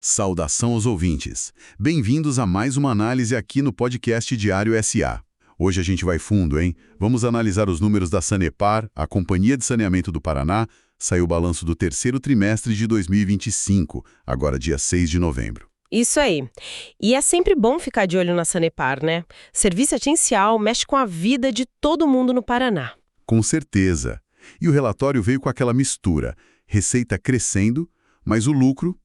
Saudação aos ouvintes. Bem-vindos a mais uma análise aqui no podcast Diário SA. Hoje a gente vai fundo, hein? Vamos analisar os números da Sanepar, a Companhia de Saneamento do Paraná. Saiu o balanço do terceiro trimestre de 2025, agora dia 6 de novembro. Isso aí. E é sempre bom ficar de olho na Sanepar, né? Serviço essencial, mexe com a vida de todo mundo no Paraná. Com certeza. E o relatório veio com aquela mistura. Receita crescendo, mas o lucro,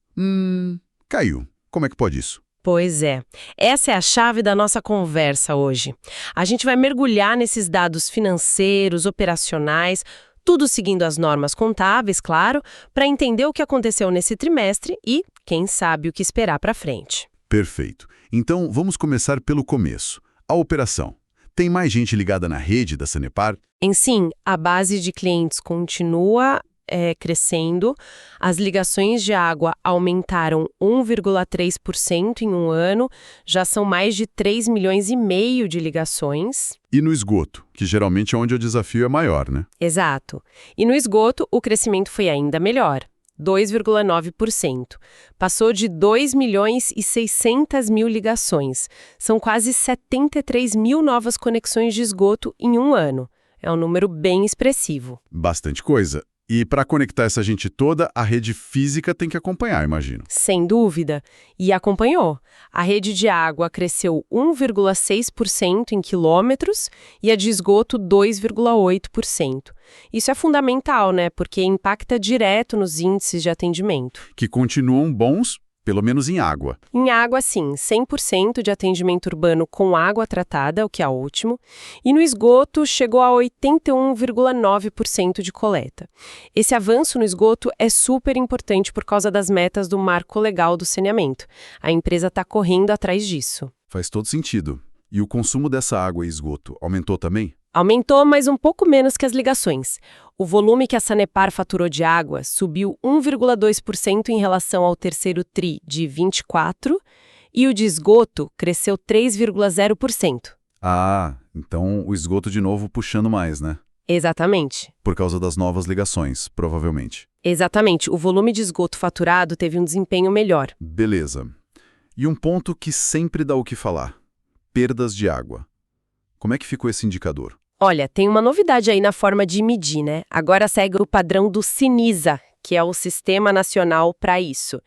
caiu. Como é que pode isso? Pois é. Essa é a chave da nossa conversa hoje. A gente vai mergulhar nesses dados financeiros, operacionais, tudo seguindo as normas contábeis, claro, para entender o que aconteceu nesse trimestre e, quem sabe, o que esperar para frente. Perfeito. Então, vamos começar pelo começo. A operação. Tem mais gente ligada na rede da Sanepar? Sim, a base de clientes continua crescendo, as ligações de água aumentaram 1,3% em um ano, já são mais de 3,5 milhões de ligações. E no esgoto, que geralmente é onde o desafio é maior, né? Exato. E no esgoto, o crescimento foi ainda melhor, 2,9%. Passou de 2,6 milhões ligações. São quase 73 mil novas conexões de esgoto em um ano. É um número bem expressivo. Bastante coisa. E para conectar essa gente toda, a rede física tem que acompanhar, imagino. Sem dúvida. E acompanhou. A rede de água cresceu 1,6% em quilômetros e a de esgoto 2,8%. Isso é fundamental, né? Porque impacta direto nos índices de atendimento. Que continuam bons, pelo menos em água. Em água, sim, 100% de atendimento urbano com água tratada, o que é ótimo. E no esgoto, chegou a 81,9% de coleta. Esse avanço no esgoto é super importante por causa das metas do Marco Legal do Saneamento. A empresa está correndo atrás disso. Faz todo sentido. E o consumo dessa água e esgoto aumentou também? Aumentou, mas um pouco menos que as ligações. O volume que a Sanepar faturou de água subiu 1,2% em relação ao terceiro TRI de 24 e o de esgoto cresceu 3,0%. Ah, então o esgoto de novo puxando mais, né? Exatamente. Por causa das novas ligações, provavelmente. Exatamente. O volume de esgoto faturado teve um desempenho melhor. Beleza. E um ponto que sempre dá o que falar: perdas de água. Como é que ficou esse indicador? Olha, tem uma novidade aí na forma de medir, né? Agora segue o padrão do Sinisa, que é o Sistema Nacional para isso.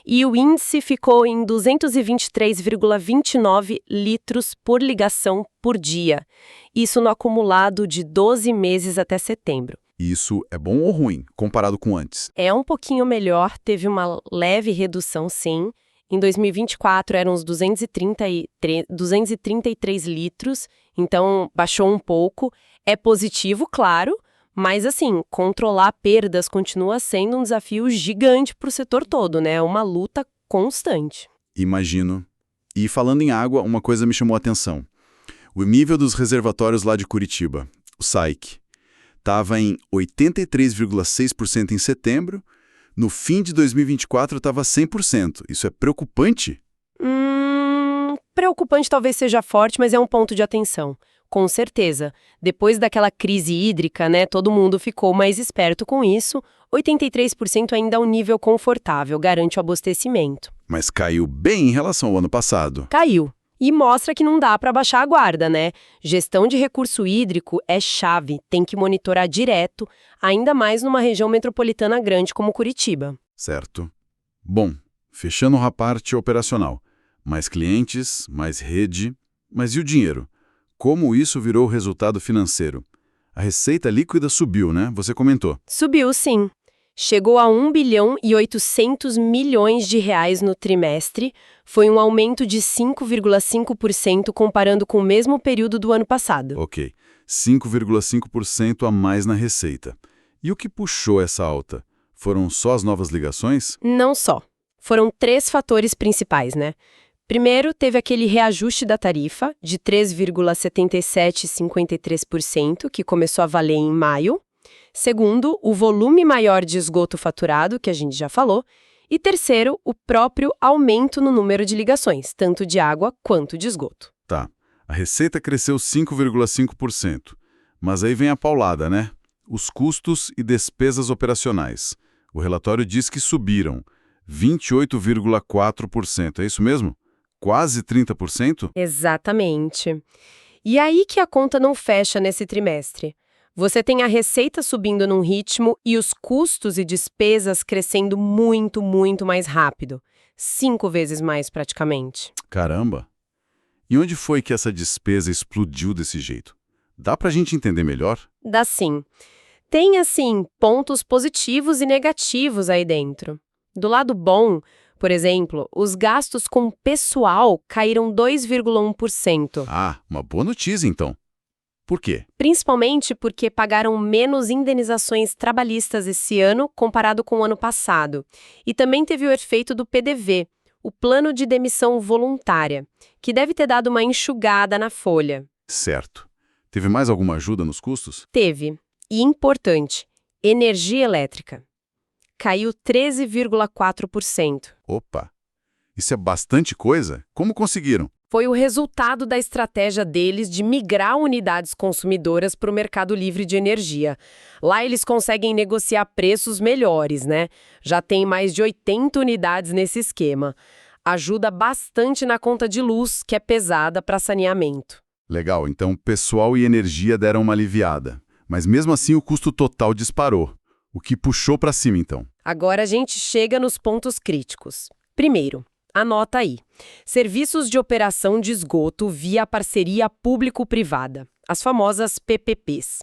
E o índice ficou em 223,29 litros por ligação por dia. Isso no acumulado de 12 meses até setembro. Isso é bom ou ruim, comparado com antes? É um pouquinho melhor, teve uma leve redução, sim. Em 2024 eram uns 233 litros, então baixou um pouco. É positivo, claro, mas assim, controlar perdas continua sendo um desafio gigante para o setor todo, né? É uma luta constante. Imagino. E falando em água, uma coisa me chamou a atenção. O nível dos reservatórios lá de Curitiba, o SAIC, estava em 83,6% em setembro. No fim de 2024 estava 100%. Isso é preocupante? Preocupante talvez seja forte, mas é um ponto de atenção. Com certeza. Depois daquela crise hídrica, né, todo mundo ficou mais esperto com isso. 83% ainda é um nível confortável, garante o abastecimento. Mas caiu bem em relação ao ano passado. Caiu. E mostra que não dá para baixar a guarda, né? Gestão de recurso hídrico é chave, tem que monitorar direto, ainda mais numa região metropolitana grande como Curitiba. Certo. Bom, fechando a parte operacional. Mais clientes, mais rede, mas e o dinheiro? Como isso virou resultado financeiro? A receita líquida subiu, né? Você comentou. Subiu, sim. Chegou a 1 bilhão e 800 milhões de reais no trimestre, foi um aumento de 5,5% comparando com o mesmo período do ano passado. Ok, 5,5% a mais na receita. E o que puxou essa alta? Foram só as novas ligações? Não só. Foram 3 fatores principais, né? Primeiro, teve aquele reajuste da tarifa de 3,7753%, que começou a valer em maio. Segundo, o volume maior de esgoto faturado, que a gente já falou. E terceiro, o próprio aumento no número de ligações, tanto de água quanto de esgoto. Tá, a receita cresceu 5,5%. Mas aí vem a paulada, né? Os custos e despesas operacionais. O relatório diz que subiram 28,4%, é isso mesmo? Quase 30%? Exatamente. E aí que a conta não fecha nesse trimestre. Você tem a receita subindo num ritmo e os custos e despesas crescendo muito, muito mais rápido. 5 vezes mais, praticamente. Caramba! E onde foi que essa despesa explodiu desse jeito? Dá pra gente entender melhor? Dá sim. Tem, assim, pontos positivos e negativos aí dentro. Do lado bom, por exemplo, os gastos com pessoal caíram 2,1%. Ah, uma boa notícia então. Por quê? Principalmente porque pagaram menos indenizações trabalhistas esse ano comparado com o ano passado. E também teve o efeito do PDV, o Plano de Demissão Voluntária, que deve ter dado uma enxugada na folha. Certo. Teve mais alguma ajuda nos custos? Teve. E importante, energia elétrica. Caiu 13,4%. Opa! Isso é bastante coisa? Como conseguiram? Foi o resultado da estratégia deles de migrar unidades consumidoras para o mercado livre de energia. Lá eles conseguem negociar preços melhores, né? Já tem mais de 80 unidades nesse esquema. Ajuda bastante na conta de luz, que é pesada para saneamento. Legal, então pessoal e energia deram uma aliviada. Mas mesmo assim o custo total disparou. O que puxou para cima então? Agora a gente chega nos pontos críticos. Primeiro, anota aí. Serviços de operação de esgoto via parceria público-privada, as famosas PPPs.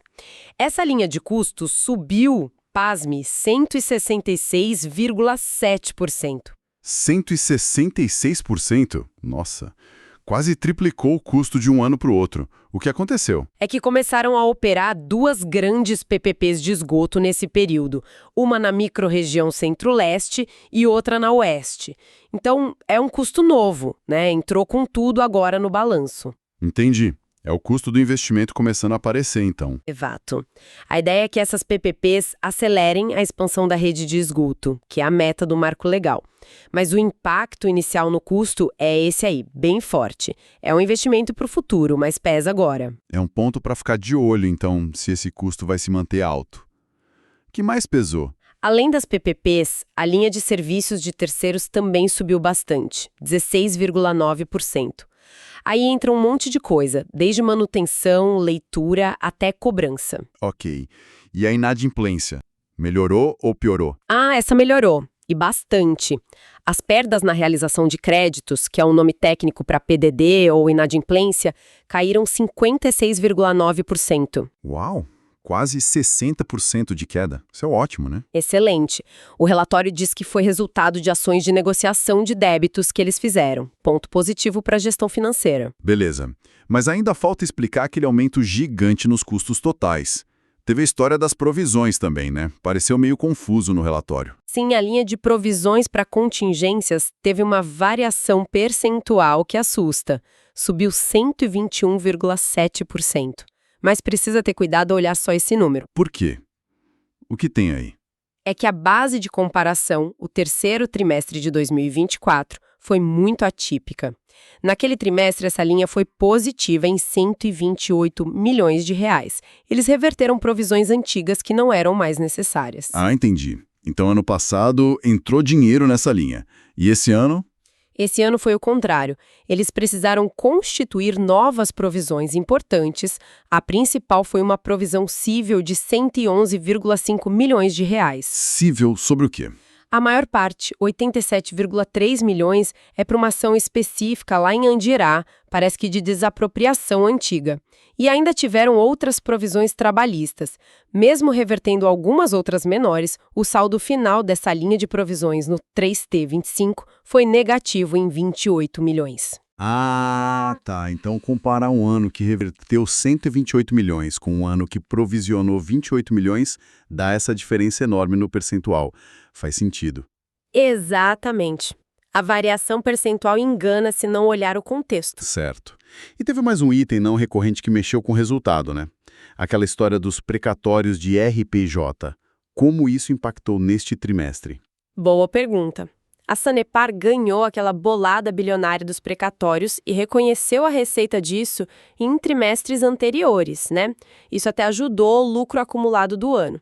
Essa linha de custos subiu, pasme, 166,7%. 166%? Nossa, quase triplicou o custo de um ano para o outro. O que aconteceu? É que começaram a operar duas grandes PPPs de esgoto nesse período, uma na microrregião centro-leste e outra na oeste. Então, é um custo novo, né? Entrou com tudo agora no balanço. Entendi. É o custo do investimento começando a aparecer, então. Exato. A ideia é que essas PPPs acelerem a expansão da rede de esgoto, que é a meta do marco legal. Mas o impacto inicial no custo é esse aí, bem forte. É um investimento para o futuro, mas pesa agora. É um ponto para ficar de olho, então, se esse custo vai se manter alto. O que mais pesou? Além das PPPs, a linha de serviços de terceiros também subiu bastante, 16,9%. Aí entra um monte de coisa, desde manutenção, leitura até cobrança. Ok. E a inadimplência? Melhorou ou piorou? Ah, essa melhorou. E bastante. As perdas na realização de créditos, que é um nome técnico para PDD ou inadimplência, caíram 56,9%. Uau! Quase 60% de queda. Isso é ótimo, né? Excelente. O relatório diz que foi resultado de ações de negociação de débitos que eles fizeram. Ponto positivo para a gestão financeira. Beleza. Mas ainda falta explicar aquele aumento gigante nos custos totais. Teve a história das provisões também, né? Pareceu meio confuso no relatório. Sim, a linha de provisões para contingências teve uma variação percentual que assusta. Subiu 121,7%. Mas precisa ter cuidado ao olhar só esse número. Por quê? O que tem aí? É que a base de comparação, o terceiro trimestre de 2024, foi muito atípica. Naquele trimestre, essa linha foi positiva em 128 milhões de reais. Eles reverteram provisões antigas que não eram mais necessárias. Ah, entendi. Então, ano passado, entrou dinheiro nessa linha. E esse ano? Esse ano foi o contrário. Eles precisaram constituir novas provisões importantes. A principal foi uma provisão cível de 111,5 milhões de reais. Cível sobre o quê? A maior parte, 87,3 milhões, é para uma ação específica lá em Andirá, parece que de desapropriação antiga. E ainda tiveram outras provisões trabalhistas. Mesmo revertendo algumas outras menores, o saldo final dessa linha de provisões no 3T25 foi negativo em 28 milhões. Ah, tá. Então, comparar um ano que reverteu 128 milhões com um ano que provisionou 28 milhões, dá essa diferença enorme no percentual. Faz sentido. Exatamente. A variação percentual engana se não olhar o contexto. Certo. E teve mais um item não recorrente que mexeu com o resultado, né? Aquela história dos precatórios de RPJ. Como isso impactou neste trimestre? Boa pergunta. A Sanepar ganhou aquela bolada bilionária dos precatórios e reconheceu a receita disso em trimestres anteriores, né? Isso até ajudou o lucro acumulado do ano.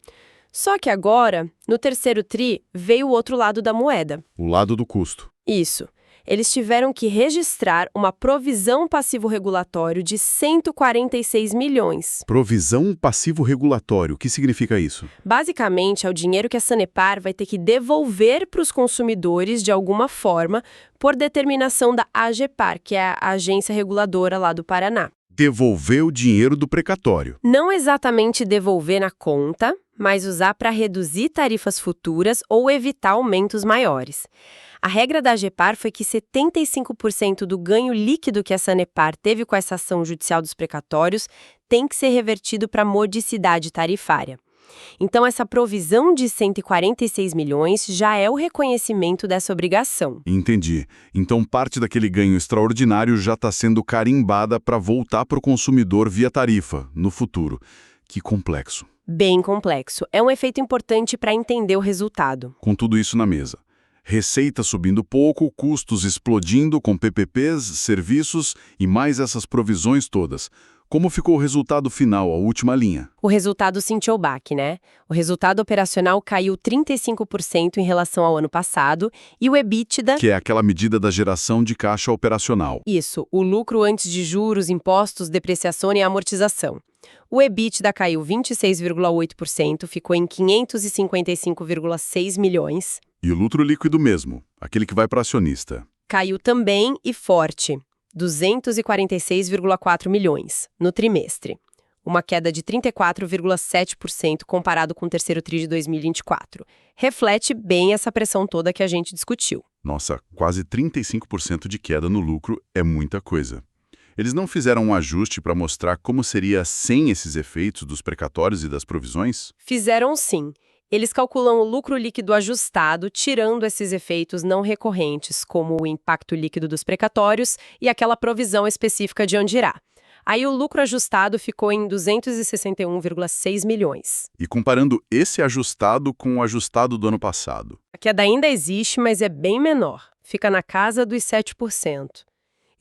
Só que agora, no terceiro TRI, veio o outro lado da moeda. O lado do custo. Isso. Eles tiveram que registrar uma provisão passivo regulatório de 146 milhões. Provisão passivo regulatório. O que significa isso? Basicamente, é o dinheiro que a Sanepar vai ter que devolver para os consumidores de alguma forma por determinação da AGEPAR, que é a agência reguladora lá do Paraná. Devolver o dinheiro do precatório. Não exatamente devolver na conta, mas usar para reduzir tarifas futuras ou evitar aumentos maiores. A regra da AGEPAR foi que 75% do ganho líquido que a Sanepar teve com essa ação judicial dos precatórios tem que ser revertido para a modicidade tarifária. Então, essa provisão de 146 milhões já é o reconhecimento dessa obrigação. Entendi. Então, parte daquele ganho extraordinário já está sendo carimbada para voltar para o consumidor via tarifa, no futuro. Que complexo. Bem complexo. É um efeito importante para entender o resultado. Com tudo isso na mesa. Receita subindo pouco, custos explodindo com PPPs, serviços e mais essas provisões todas. Como ficou o resultado final, a última linha? O resultado sentiu o baque, né? O resultado operacional caiu 35% em relação ao ano passado e o EBITDA... Que é aquela medida da geração de caixa operacional. Isso, o lucro antes de juros, impostos, depreciação e amortização. O EBITDA caiu 26,8%, ficou em 555,6 milhões. E o lucro líquido mesmo, aquele que vai para acionista? Caiu também e forte, 246,4 milhões no trimestre. Uma queda de 34,7% comparado com o terceiro TRI de 2024. Reflete bem essa pressão toda que a gente discutiu. Nossa, quase 35% de queda no lucro é muita coisa. Eles não fizeram um ajuste para mostrar como seria sem esses efeitos dos precatórios e das provisões? Fizeram sim. Eles calculam o lucro líquido ajustado, tirando esses efeitos não recorrentes, como o impacto líquido dos precatórios e aquela provisão específica de onde irá. Aí o lucro ajustado ficou em 261,6 milhões. E comparando esse ajustado com o ajustado do ano passado? A queda ainda existe, mas é bem menor. Fica na casa dos 7%.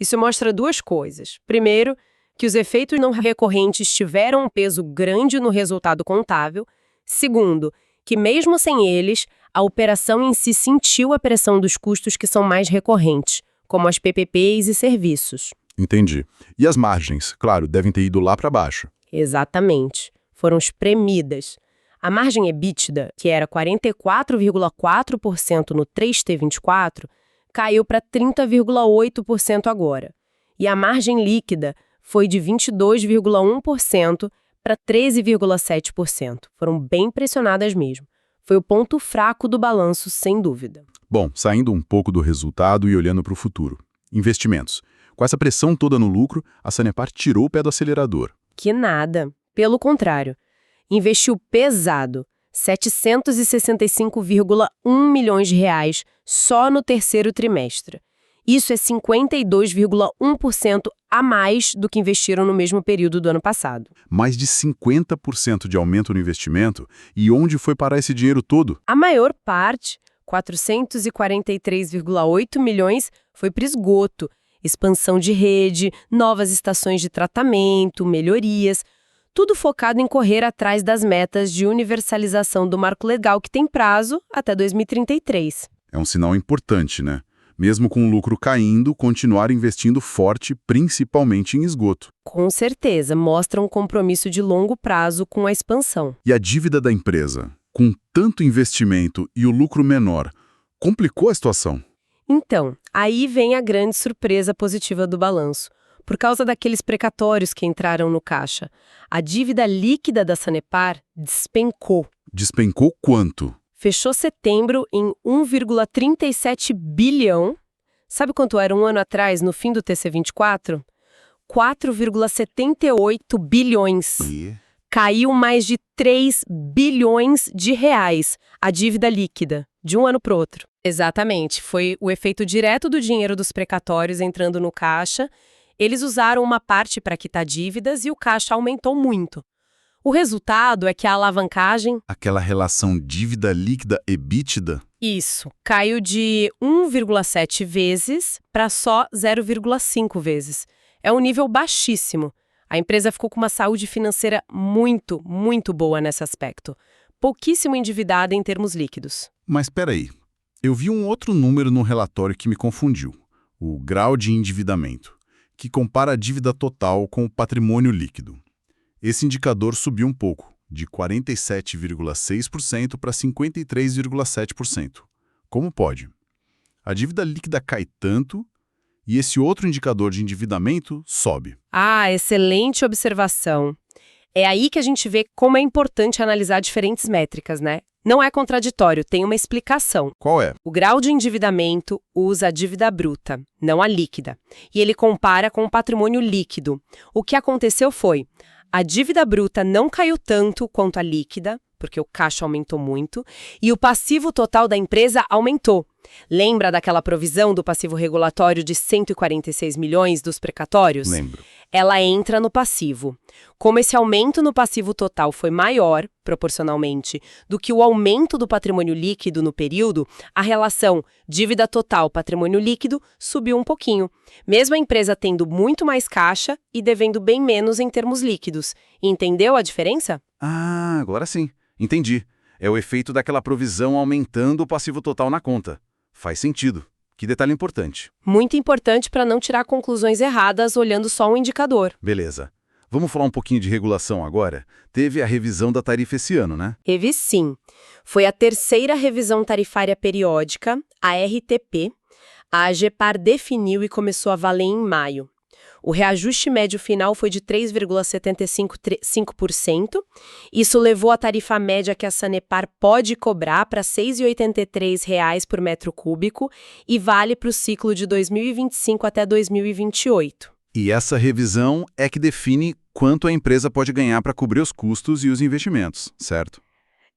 Isso mostra duas coisas. Primeiro, que os efeitos não recorrentes tiveram um peso grande no resultado contável. Segundo, que mesmo sem eles, a operação em si sentiu a pressão dos custos que são mais recorrentes, como as PPPs e serviços. Entendi. E as margens, claro, devem ter ido lá para baixo. Exatamente. Foram espremidas. A margem EBITDA, que era 44,4% no 3T24, caiu para 30,8% agora. E a margem líquida foi de 22,1% para 13,7%. Foram bem pressionadas mesmo. Foi o ponto fraco do balanço, sem dúvida. Bom, saindo um pouco do resultado e olhando para o futuro. Investimentos. Com essa pressão toda no lucro, a Sanepar tirou o pé do acelerador. Que nada. Pelo contrário. Investiu pesado, 765,1 milhões de reais só no terceiro trimestre. Isso é 52,1% a mais do que investiram no mesmo período do ano passado. Mais de 50% de aumento no investimento. E onde foi parar esse dinheiro todo? A maior parte, 443,8 milhões, foi para esgoto, expansão de rede, novas estações de tratamento, melhorias, tudo focado em correr atrás das metas de universalização do marco legal que tem prazo até 2033. É um sinal importante, né? Mesmo com o lucro caindo, continuar investindo forte, principalmente em esgoto. Com certeza, mostra um compromisso de longo prazo com a expansão. E a dívida da empresa, com tanto investimento e o lucro menor, complicou a situação? Então, aí vem a grande surpresa positiva do balanço. Por causa daqueles precatórios que entraram no caixa, a dívida líquida da Sanepar despencou. Despencou quanto? Fechou setembro em 1,37 bilhão. Sabe quanto era um ano atrás, no fim do TC24? 4,78 bilhões. Caiu mais de 3 bilhões de reais a dívida líquida, de um ano para o outro. Exatamente, foi o efeito direto do dinheiro dos precatórios entrando no caixa. Eles usaram uma parte para quitar dívidas e o caixa aumentou muito. O resultado é que a alavancagem... Aquela relação dívida líquida EBITDA? Isso, caiu de 1,7 vezes para só 0,5 vezes. É um nível baixíssimo. A empresa ficou com uma saúde financeira muito, muito boa nesse aspecto. pouquíssimo endividada em termos líquidos. Mas espera aí, eu vi um outro número no relatório que me confundiu, o grau de endividamento, que compara a dívida total com o patrimônio líquido. Esse indicador subiu um pouco, de 47,6% para 53,7%. Como pode? A dívida líquida cai tanto e esse outro indicador de endividamento sobe. Ah, excelente observação. É aí que a gente vê como é importante analisar diferentes métricas, né? Não é contraditório, tem uma explicação. Qual é? O grau de endividamento usa a dívida bruta, não a líquida, e ele compara com o patrimônio líquido. O que aconteceu foi, a dívida bruta não caiu tanto quanto a líquida, porque o caixa aumentou muito, e o passivo total da empresa aumentou. Lembra daquela provisão do passivo regulatório de 146 milhões dos precatórios? Lembro. Ela entra no passivo. Como esse aumento no passivo total foi maior, proporcionalmente, do que o aumento do patrimônio líquido no período, a relação dívida total-patrimônio líquido subiu um pouquinho, mesmo a empresa tendo muito mais caixa e devendo bem menos em termos líquidos. Entendeu a diferença? Ah, agora sim. Entendi. É o efeito daquela provisão aumentando o passivo total na conta. Faz sentido. Que detalhe importante. Muito importante para não tirar conclusões erradas olhando só um indicador. Beleza. Vamos falar um pouquinho de regulação agora? Teve a revisão da tarifa esse ano, né? Teve sim. Foi a terceira revisão tarifária periódica, a RTP. A AGEPAR definiu e começou a valer em maio. O reajuste médio final foi de 3,75%. Isso levou a tarifa média que a Sanepar pode cobrar para R$ 6,83 por metro cúbico e vale para o ciclo de 2025 até 2028. E essa revisão é que define quanto a empresa pode ganhar para cobrir os custos e os investimentos, certo?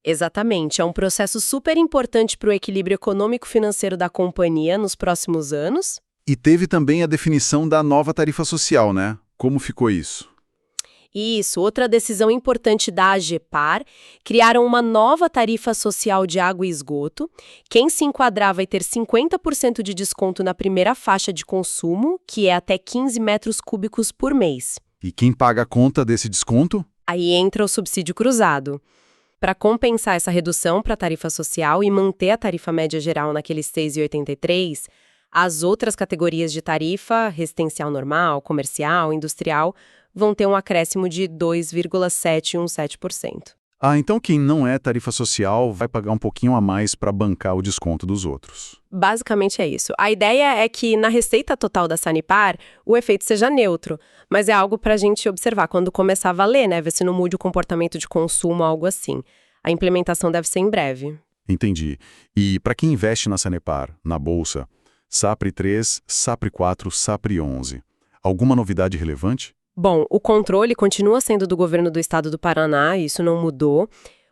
Exatamente. É um processo super importante para o equilíbrio econômico-financeiro da companhia nos próximos anos. E teve também a definição da nova tarifa social, né? Como ficou isso? Isso, outra decisão importante da AGEPAR, criaram uma nova tarifa social de água e esgoto. Quem se enquadrar vai ter 50% de desconto na primeira faixa de consumo, que é até 15 metros cúbicos por mês. E quem paga a conta desse desconto? Aí entra o subsídio cruzado. Para compensar essa redução para a tarifa social e manter a tarifa média geral naqueles 6,83, as outras categorias de tarifa, residencial normal, comercial, industrial, vão ter um acréscimo de 2,717%. Ah, então quem não é tarifa social vai pagar um pouquinho a mais para bancar o desconto dos outros. Basicamente é isso. A ideia é que na receita total da Sanepar, o efeito seja neutro, mas é algo para a gente observar quando começar a valer, né? Ver se não mude o comportamento de consumo, algo assim. A implementação deve ser em breve. Entendi. E para quem investe na Sanepar, na Bolsa, SAPRE 3, SAPRE 4, SAPRE 11. Alguma novidade relevante? Bom, o controle continua sendo do governo do estado do Paraná, isso não mudou.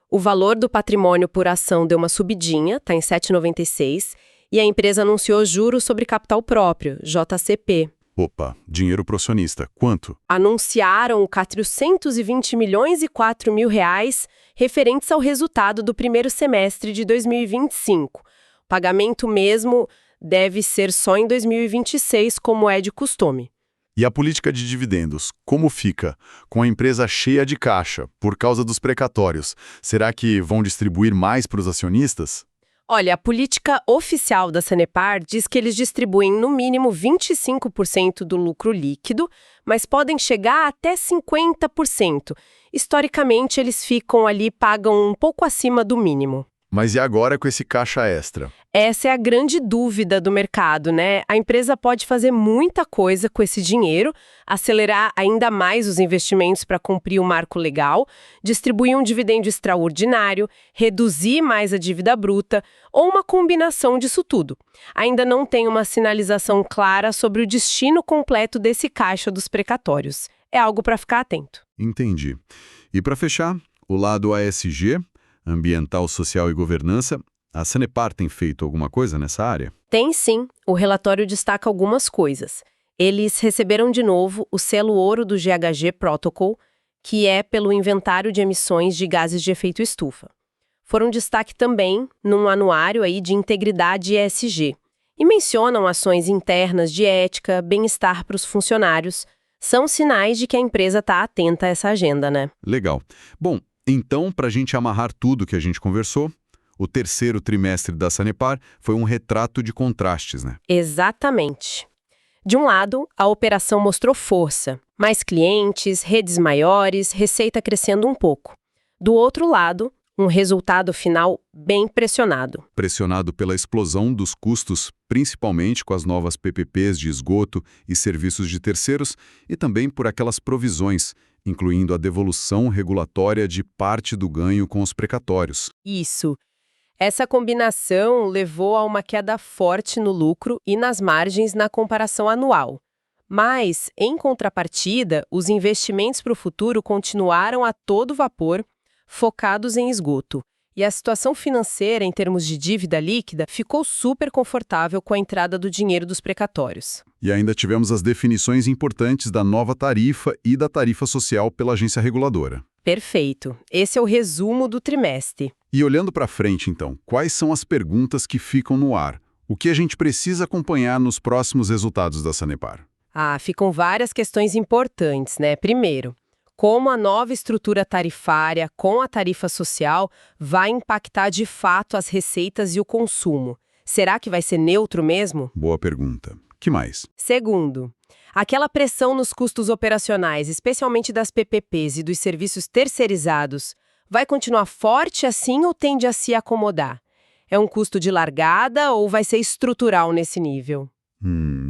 O valor do patrimônio por ação deu uma subidinha, está em 7,96, e a empresa anunciou juros sobre capital próprio, JCP. Opa, dinheiro pro acionista. Quanto? Anunciaram 420 milhões e 4 mil reais referentes ao resultado do primeiro semestre de 2025. O pagamento mesmo deve ser só em 2026, como é de costume. E a política de dividendos, como fica? Com a empresa cheia de caixa, por causa dos precatórios, será que vão distribuir mais para os acionistas? Olha, a política oficial da Sanepar diz que eles distribuem no mínimo 25% do lucro líquido, mas podem chegar até 50%. Historicamente, eles ficam ali, pagam um pouco acima do mínimo. Mas e agora com esse caixa extra? Essa é a grande dúvida do mercado, né? A empresa pode fazer muita coisa com esse dinheiro, acelerar ainda mais os investimentos para cumprir o marco legal, distribuir um dividendo extraordinário, reduzir mais a dívida bruta ou uma combinação disso tudo. Ainda não tem uma sinalização clara sobre o destino completo desse caixa dos precatórios. É algo para ficar atento. Entendi. E para fechar, o lado ASG, Ambiental, Social e Governança, a Sanepar tem feito alguma coisa nessa área? Tem sim. O relatório destaca algumas coisas. Eles receberam de novo o selo ouro do GHG Protocol, que é pelo inventário de emissões de gases de efeito estufa. Foram destaque também num anuário aí de integridade ESG. E mencionam ações internas de ética, bem-estar para os funcionários. São sinais de que a empresa está atenta a essa agenda, né? Legal. Bom, Então, para a gente amarrar tudo que a gente conversou, o terceiro trimestre da Sanepar foi um retrato de contrastes, né? Exatamente. De um lado, a operação mostrou força, mais clientes, redes maiores, receita crescendo um pouco. Do outro lado, um resultado final bem pressionado. Pressionado pela explosão dos custos, principalmente com as novas PPPs de esgoto e serviços de terceiros, e também por aquelas provisões, incluindo a devolução regulatória de parte do ganho com os precatórios. Isso. Essa combinação levou a uma queda forte no lucro e nas margens na comparação anual. Mas, em contrapartida, os investimentos para o futuro continuaram a todo vapor, focados em esgoto. E a situação financeira, em termos de dívida líquida, ficou super confortável com a entrada do dinheiro dos precatórios. E ainda tivemos as definições importantes da nova tarifa e da tarifa social pela agência reguladora. Perfeito. Esse é o resumo do trimestre. E olhando para frente, então, quais são as perguntas que ficam no ar? O que a gente precisa acompanhar nos próximos resultados da Sanepar? Ficam várias questões importantes, né? Primeiro, como a nova estrutura tarifária com a tarifa social vai impactar de fato as receitas e o consumo? Será que vai ser neutro mesmo? Boa pergunta. Que mais? Segundo, aquela pressão nos custos operacionais, especialmente das PPPs e dos serviços terceirizados, vai continuar forte assim ou tende a se acomodar? É um custo de largada ou vai ser estrutural nesse nível?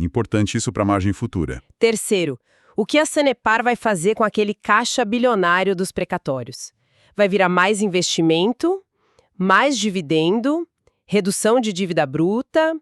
Importante isso para a margem futura. Terceiro, o que a Sanepar vai fazer com aquele caixa bilionário dos precatórios? Vai virar mais investimento, mais dividendo, redução de dívida bruta?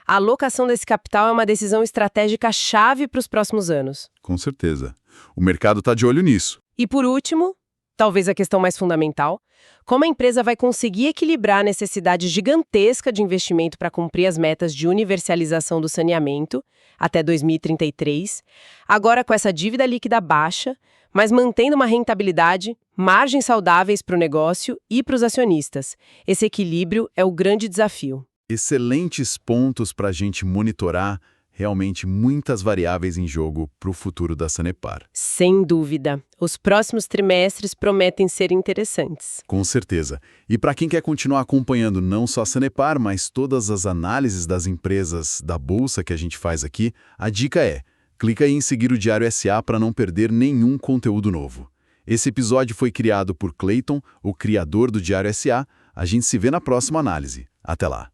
A alocação desse capital é uma decisão estratégica chave para os próximos anos. Com certeza. O mercado está de olho nisso. E por último, talvez a questão mais fundamental, como a empresa vai conseguir equilibrar a necessidade gigantesca de investimento para cumprir as metas de universalização do saneamento até 2033, agora com essa dívida líquida baixa, mas mantendo uma rentabilidade, margens saudáveis para o negócio e para os acionistas. Esse equilíbrio é o grande desafio. Excelentes pontos para a gente monitorar, realmente muitas variáveis em jogo para o futuro da Sanepar. Sem dúvida. Os próximos trimestres prometem ser interessantes. Com certeza. E para quem quer continuar acompanhando não só a Sanepar, mas todas as análises das empresas da Bolsa que a gente faz aqui, a dica é: clica aí em seguir o Diário SA para não perder nenhum conteúdo novo. Esse episódio foi criado por Clayton, o criador do Diário SA. A gente se vê na próxima análise. Até lá.